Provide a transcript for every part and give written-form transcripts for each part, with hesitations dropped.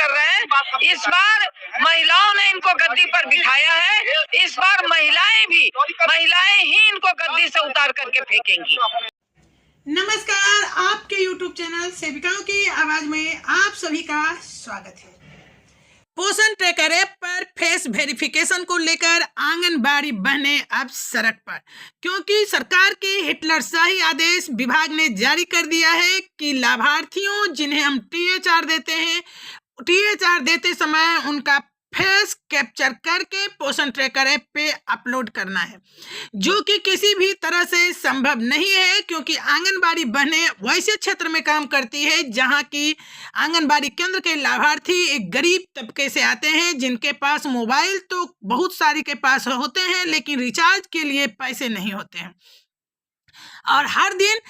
कर रहे हैं। इस बार महिलाओं ने इनको गद्दी पर बिठाया है। इस बार महिलाएं ही इनको गद्दी से उतार करके फेंकेंगी। नमस्कार, आपके YouTube चैनल सेविकाओं की आवाज में आप सभी का स्वागत है। पोषण ट्रैकर ऐप पर फेस वेरिफिकेशन को लेकर आंगनबाड़ी बहनें अब सड़क पर, क्योंकि सरकार के हिटलरशाही आदेश विभाग ने जारी कर दिया है कि लाभार्थियों जिन्हें हम THR देते हैं, THR देते समय उनका फेस कैप्चर करके पोषण ट्रैकर ऐप पे अपलोड करना है, जो कि किसी भी तरह से संभव नहीं है, क्योंकि आंगनबाड़ी बहनें वैसे क्षेत्र में काम करती है जहां की आंगनबाड़ी केंद्र के लाभार्थी एक गरीब तबके से आते हैं, जिनके पास मोबाइल तो बहुत सारी के पास होते हैं लेकिन रिचार्ज के लिए पैसे नहीं होते हैं। और हर दिन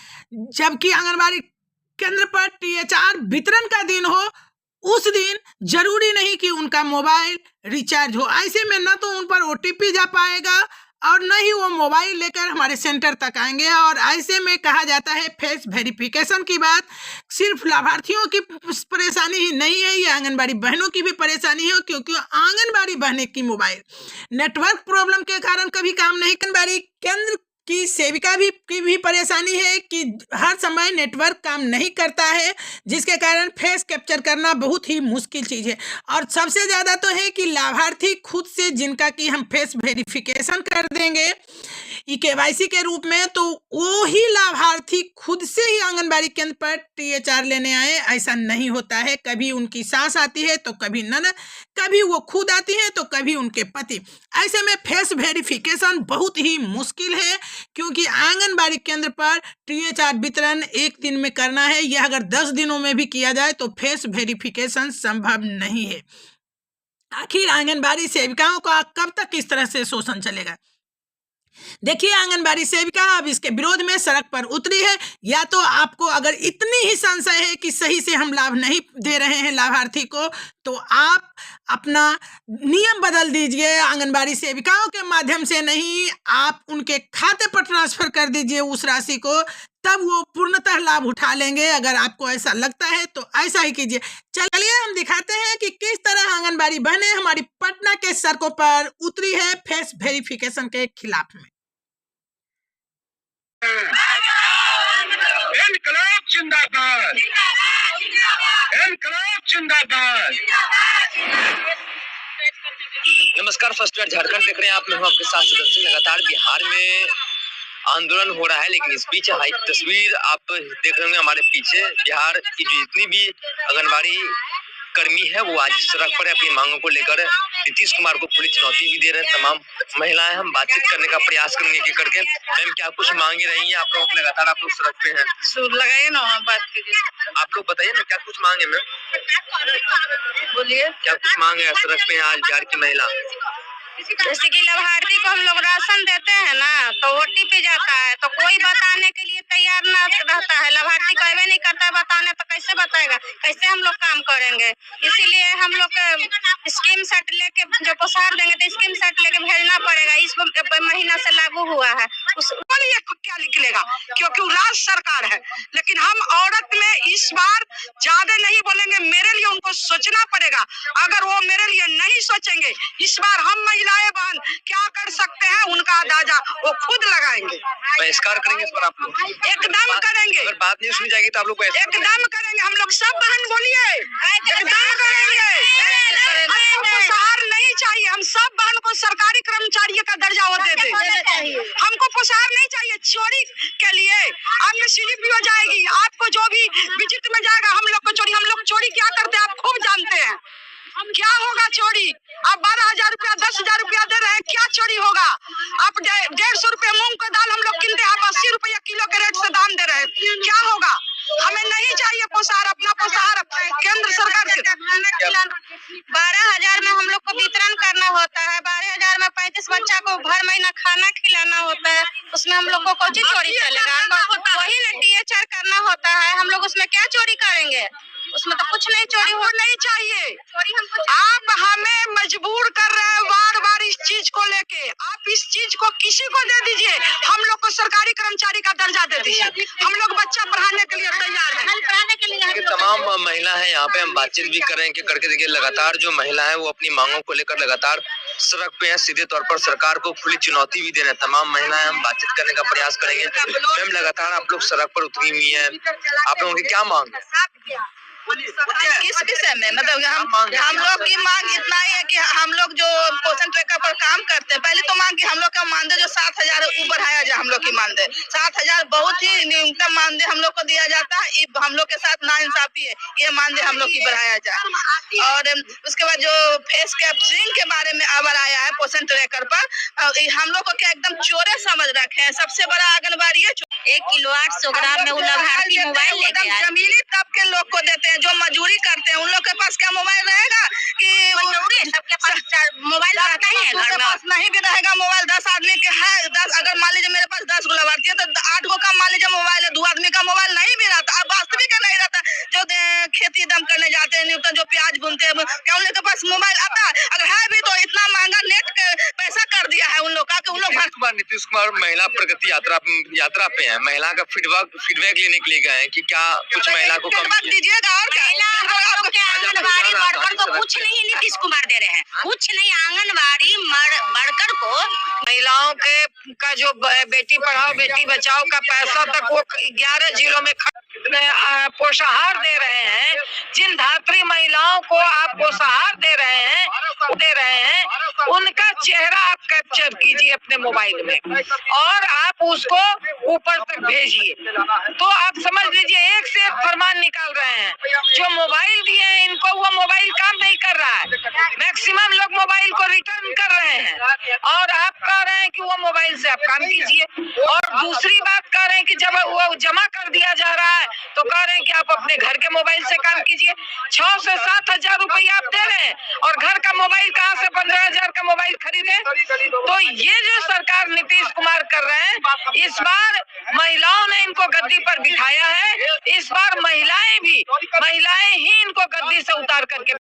जबकि आंगनबाड़ी केंद्र पर THR वितरण का दिन हो, उस दिन जरूरी नहीं कि उनका मोबाइल रिचार्ज हो। ऐसे में न तो उन पर OTP जा पाएगा और न ही वो मोबाइल लेकर हमारे सेंटर तक आएंगे। और ऐसे में कहा जाता है फेस वेरिफिकेशन की बात सिर्फ लाभार्थियों की परेशानी ही नहीं है, ये आंगनबाड़ी बहनों की भी परेशानी है, क्योंकि आंगनबाड़ी बहनें की मोबाइल नेटवर्क प्रॉब्लम के कारण कभी काम नहीं। आंगनबाड़ी केंद्र की सेविका की भी परेशानी है कि हर समय नेटवर्क काम नहीं करता है, जिसके कारण फेस कैप्चर करना बहुत ही मुश्किल चीज़ है। और सबसे ज़्यादा तो है कि लाभार्थी खुद से, जिनका कि हम फेस वेरिफिकेशन कर देंगे KYC के रूप में, तो वो ही लाभार्थी खुद से ही आंगनबाड़ी केंद्र पर THR लेने आए, ऐसा नहीं होता है। कभी उनकी सास आती है तो कभी ननद, कभी वो खुद आती है तो कभी उनके पति। ऐसे में फेस वेरिफिकेशन बहुत ही मुश्किल है, क्योंकि आंगनबाड़ी केंद्र पर THR वितरण एक दिन में करना है। यह अगर 10 दिनों में भी किया जाए तो फेस वेरिफिकेशन संभव नहीं है। आखिर आंगनबाड़ी सेविकाओं का कब तक इस तरह से शोषण चलेगा? देखिए, आंगनबाड़ी सेविका अब इसके विरोध में सड़क पर उतरी है। या तो आपको अगर इतनी ही संशय है कि सही से हम लाभ नहीं दे रहे हैं लाभार्थी को, तो आप अपना नियम बदल दीजिए। आंगनबाड़ी सेविकाओं के माध्यम से नहीं, आप उनके खाते पर ट्रांसफर कर दीजिए उस राशि को, तब वो पूर्णतः लाभ उठा लेंगे। अगर आपको ऐसा लगता है तो ऐसा ही कीजिए। चलिए हम दिखाते हैं कि किस तरह आंगनबाड़ी बहनें हमारी पटना के सड़कों पर उतरी है फेस वेरिफिकेशन के खिलाफ में। इनकलाब जिंदाबाद, इनकलाब जिंदाबाद। नमस्कार, फर्स्ट बार झारखंड देख रहे हैं आप। मैं हूं आपके साथ सदस्य। लगातार बिहार में आंदोलन हो रहा है, लेकिन इस बीच हाई तस्वीर आप देख रहे होंगे हमारे पीछे। बिहार की जितनी भी आंगनबाड़ी कर्मी है वो आज सड़क पर अपनी मांगों को लेकर नीतीश कुमार को पूरी चुनौती भी दे रहे हैं। तमाम महिलाएं, हम बातचीत करने का प्रयास करेंगे कि करके। मैम, क्या कुछ मांगे रही हैं आप लोगों को? लगातार आप लोग सड़क पे हैं, सुर लगाइए ना, बात कीजिए। आप लोग बताइए ना क्या कुछ मांगे। मैम बोलिए, क्या कुछ मांगे है सड़क पे आज बिहार की महिला? जैसे कि लाभार्थी को हम लोग राशन देते हैं ना, तो OTP जाता है, तो कोई बताने के लिए तैयार ना रहता है। लाभार्थी कहवे नहीं करता है बताने, तो कैसे बताएगा, कैसे हम लोग काम करेंगे? इसीलिए हम लोग स्कीम सेट लेके जो पोसार देंगे तो स्कीम सेट लेके भेजना पड़ेगा। इस महीना से लागू हुआ है। क्या निकलेगा, क्योंकि राज्य सरकार है। लेकिन हम औरत में इस बार ज्यादा नहीं बोलेंगे, मेरे लिए उनको सोचना पड़ेगा। अगर वो मेरे लिए नहीं सोचेंगे, इस बार हम महिलाएं बहन क्या कर सकते हैं, उनका अंदाजा वो खुद लगाएंगे। बहिष्कार करेंगे इस पर आप लोग? एकदम करेंगे। अगर बात नहीं सुनी जाएगी तो आप लोग एकदम करेंगे। हम लोग सब बहन बोलिए, एकदम करेंगे। हमको पोषाहार नहीं चाहिए। हम सब बहन को सरकारी कर्मचारी का दर्जा वो दे दे। हमको पोषाहार नहीं चाहिए। चोरी के लिए आपने स्लिप भी हो जाएगी, आपको जो भी विजिट में जाएगा। हम लोग को चोरी, हम लोग चोरी क्या करते हैं आप खूब जानते हैं। क्या होगा चोरी? आप 12,000 रुपया 10,000 रुपया दे रहे हैं, क्या चोरी होगा? आप 150 रुपया मूंग का दाल हम लोग किनते हैं, आप 80 रुपया किलो के रेट से दाम दे रहे हैं, क्या होगा? हमें नहीं चाहिए पोषाहार। अपना पोषाहार केंद्र सरकार से 12,000 में हम लोग को वितरण करना होता है। 12,000 में 35 बच्चा को हर महीना खाना खिलाना होता है। उसमें हम लोग को कोई चोरी चलेगा? वही ना THR करना होता है, हम लोग उसमें क्या चोरी करेंगे? उसमें तो कुछ नहीं चोरी हमको नहीं चाहिए। चोरी हमको आप हमें मजबूर कर रहे हैं बार बार इस चीज को लेके। आप इस चीज को किसी को दे दीजिए, हम लोग को सरकारी कर्मचारी का दर्जा दे दीजिए, हम लोग बच्चा पढ़ाने के लिए तैयार हैं। पढ़ाने के लिए कि तमाम महिला है यहाँ पे हम बातचीत भी कर रहे हैं कि करके देखिए लगातार जो महिला है वो अपनी मांगों को लेकर लगातार सड़क पे है, सीधे तौर पर सरकार को खुली चुनौती भी दे रहे हैं। तमाम महिलाएं हम बातचीत करने का प्रयास करेंगे। मैम लगातार आप लोग सड़क पर उतरी हुई है, आप लोगों की क्या मांग है? किस विषय में? मतलब हम लोग की मांग इतना ही है कि हम लोग जो पोषण ट्रैकर पर काम करते हैं, पहले तो मांग कि हम लोग का मानदेय जो 7,000 ऊपर बढ़ाया जाए। हम लोग की मानदेय 7,000 बहुत ही न्यूनतम मानदेय हम लोग को दिया जाता है। हम लोग के साथ नाइंसाफी है, ये मानदेय हम लोग की बढ़ाया जाए। और उसके बाद जो फेस कैप्चरिंग के बारे में अबर आया है पोषण ट्रैकर पर, हम लोग को क्या एकदम चोरे समझ रखे हैं। सबसे बड़ा आंगनबाड़ी है 1 किलो 800 ग्राम में लाभार्थी मोबाइल लेके आए। जमीली तबके लोग को देते हैं, जो मजदूरी करते हैं उन लोग के पास क्या मोबाइल रहेगा? कि सबके पास मोबाइल रहता ही है घर में, नहीं भी रहेगा मोबाइल। 10 आदमी के है, 10 अगर मान लीजिए मेरे पास 10 गो लाभार्थी है तो 8 गो का मान लीजिए मोबाइल है, 2 आदमी का मोबाइल नहीं भी रहता। अब वास्तविक नहीं रहता, जो खेती दम करने जाते हैं न्यूटन, जो प्याज बुनते हैं, क्या उन लोग के पास मोबाइल आता है? अगर है भी तो इतना महंगा नेट पैसा कर दिया है उन लोग का कि उन लोग नीतीश कुमार महिला प्रगति यात्रा पे है, महिला का फीडबैक लेने के लिए गए हैं कि क्या कुछ महिला को कम दीजिएगा। और आंगनबाड़ी वर्कर को कुछ नहीं नीतीश कुमार दे रहे हैं, कुछ नहीं। आंगनबाड़ी वर्कर को महिलाओं के का जो बेटी पढ़ाओ बेटी बचाओ का पैसा तक वो 11 जिलों में पोषाहार दे रहे हैं। जिन धात्री महिलाओं को आप पोषाहार दे रहे हैं उनका चेहरा आप कैप्चर कीजिए अपने मोबाइल में और आप उसको ऊपर तक भेजिए, तो आप समझ लीजिए एक से एक फरमान निकाल रहे हैं। जो मोबाइल दिए हैं इनको, वो मोबाइल काम नहीं कर रहा है। मैक्सिमम लोग मोबाइल को रिटर्न कर रहे हैं और आप कह रहे हैं कि वो मोबाइल से आप काम कीजिए। और दूसरी बात कह रहे हैं कि जब वो जमा कर दिया जा रहा है तो कह रहे हैं कि आप अपने घर के मोबाइल से काम कीजिए। 6 से 7,000 रुपया आप दे रहे हैं और घर का मोबाइल कहाँ से 15,000 का मोबाइल खरीदे? तो ये जो सरकार नीतीश कुमार कर रहे हैं, इस बार महिलाओं ने इनको गद्दी पर बिठाया है। इस बार महिलाएं ही इनको गद्दी से उतार करके